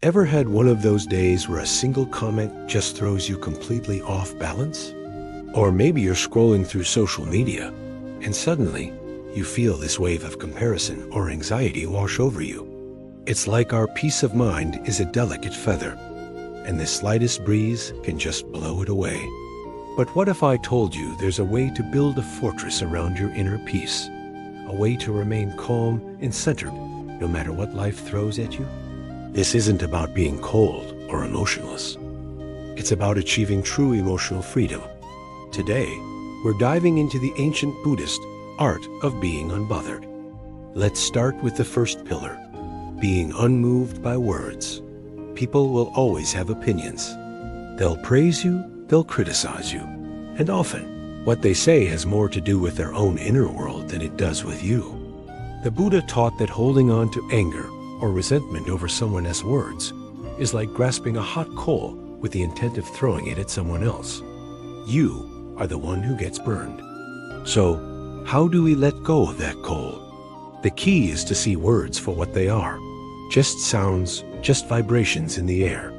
Ever had one of those days where a single comment just throws you completely off balance? Or maybe you're scrolling through social media and suddenly you feel this wave of comparison or anxiety wash over you. It's like our peace of mind is a delicate feather, and the slightest breeze can just blow it away. But what if I told you there's a way to build a fortress around your inner peace? A way to remain calm and centered no matter what life throws at you? This isn't about being cold or emotionless. It's about achieving true emotional freedom. Today, we're diving into the ancient Buddhist art of being unbothered. Let's start with the first pillar, being unmoved by words. People will always have opinions. They'll praise you, they'll criticize you, and often what they say has more to do with their own inner world than it does with you. The Buddha taught that holding on to anger or resentment over someone else's words is like grasping a hot coal with the intent of throwing it at someone else. You are the one who gets burned. So, how do we let go of that coal? The key is to see words for what they are. Just sounds, just vibrations in the air.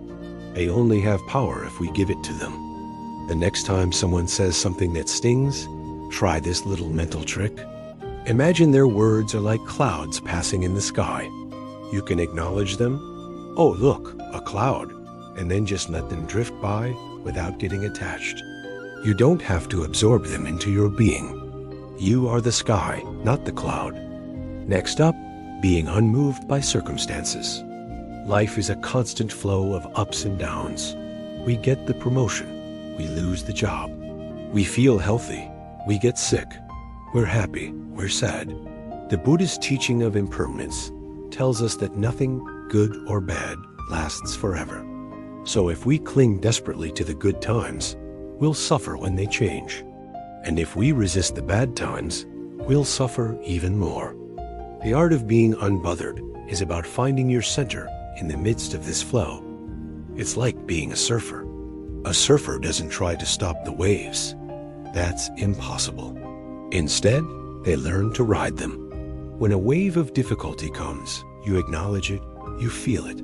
They only have power if we give it to them. The next time someone says something that stings, try this little mental trick. Imagine their words are like clouds passing in the sky. You can acknowledge them. Oh, look, a cloud. And then just let them drift by without getting attached. You don't have to absorb them into your being. You are the sky, not the cloud. Next up, being unmoved by circumstances. Life is a constant flow of ups and downs. We get the promotion. We lose the job. We feel healthy. We get sick. We're happy. We're sad. The Buddhist teaching of impermanence tells us that nothing, good or bad, lasts forever. So if we cling desperately to the good times, we'll suffer when they change. And if we resist the bad times, we'll suffer even more. The art of being unbothered is about finding your center in the midst of this flow. It's like being a surfer. A surfer doesn't try to stop the waves. That's impossible. Instead, they learn to ride them. When a wave of difficulty comes, you acknowledge it, you feel it,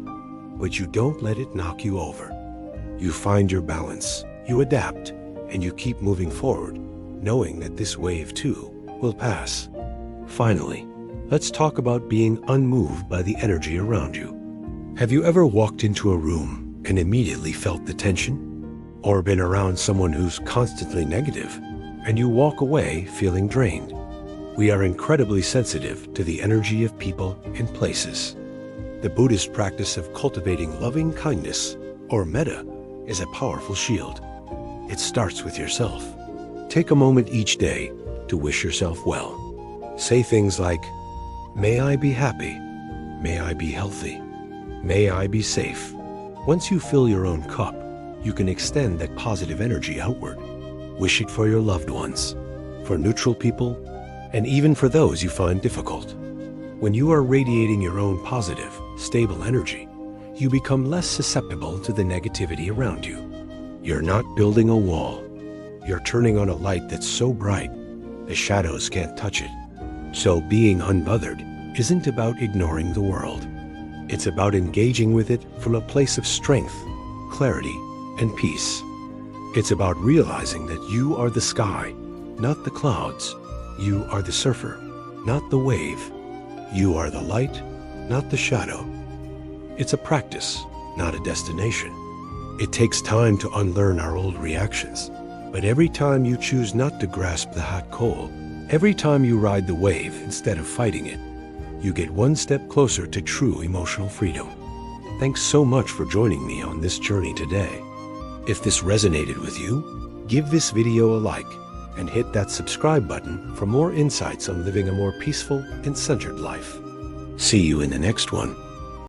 but you don't let it knock you over. You find your balance, you adapt, and you keep moving forward, knowing that this wave too will pass. Finally, let's talk about being unmoved by the energy around you. Have you ever walked into a room and immediately felt the tension? Or been around someone who's constantly negative, and you walk away feeling drained? We are incredibly sensitive to the energy of people and places. The Buddhist practice of cultivating loving kindness, or metta, is a powerful shield. It starts with yourself. Take a moment each day to wish yourself well. Say things like, "May I be happy. May I be healthy. May I be safe." Once you fill your own cup, you can extend that positive energy outward. Wish it for your loved ones, for neutral people, and even for those you find difficult. When you are radiating your own positive, stable energy, you become less susceptible to the negativity around you. You're not building a wall. You're turning on a light that's so bright, the shadows can't touch it. So being unbothered isn't about ignoring the world. It's about engaging with it from a place of strength, clarity, and peace. It's about realizing that you are the sky, not the clouds. You are the surfer, not the wave. You are the light, not the shadow. It's a practice, not a destination. It takes time to unlearn our old reactions, but every time you choose not to grasp the hot coal, every time you ride the wave instead of fighting it, you get one step closer to true emotional freedom. Thanks so much for joining me on this journey today. If this resonated with you, give this video a like and hit that subscribe button for more insights on living a more peaceful and centered life. See you in the next one.